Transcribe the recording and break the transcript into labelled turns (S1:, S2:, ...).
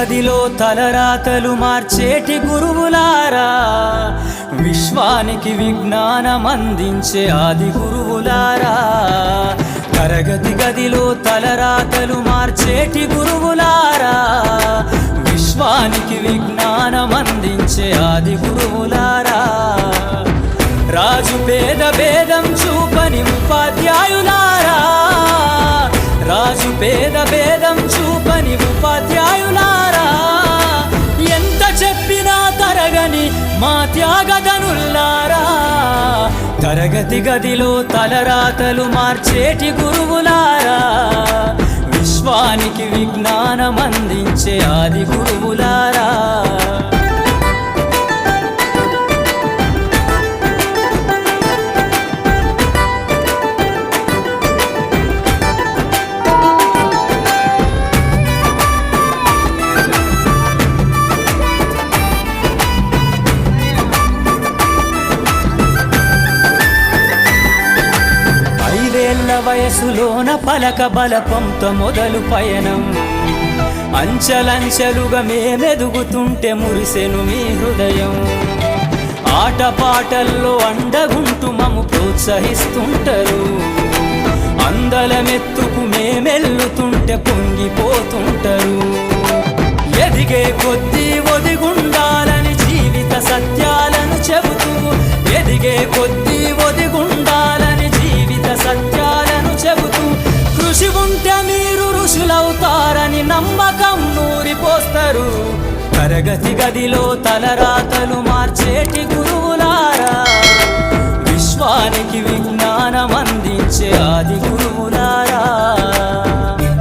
S1: గదిలో తలరాతలు మార్చేటి గురువులారా, విశ్వానికి విజ్ఞానం అందించే ఆది గురువులారా. తరగతి గదిలో తలరాతలు మార్చేటి గురువులారా, విశ్వానికి విజ్ఞానం అందించే ఆది గురువులారా. రాజు పేద భేదం చూపని ఉపాధ్యాయులారా, రాజు పేద భేదం చూపని ఉపాధ్యాయులారా. ఎంత చెప్పినా తరగని మా త్యాగధనుల్లారా, తరగతి గదిలో తలరాతలు మార్చేటి గురువులారా, విశ్వానికి విజ్ఞానం అందించే ఆది గురువులారా. వయసులోన పలక బలపంతో మొదలు పయనం, అంచలంచెలుగా మేమెదుగుతుంటే మురిసెను మీ హృదయం. ఆటపాటల్లో అండగుంటూ మము ప్రోత్సహిస్తుంటారు, అందలమెత్తుకు మేమెల్లుతుంటే పొంగిపోతుంటారు. ఎదిగే కొద్దీ ఒదిగుండాలని జీవిత సత్యాలను చెబుతూ, ఎదిగే కొద్దీ ఒదిగుండాలని జీవిత సత్యాలను చెబుతూ, కృషి ఉంటే మీరు ఋషులవుతారని నమ్మకం నూరిపోస్తారు. తరగతి గదిలో తలరాతలు మార్చేటి గురు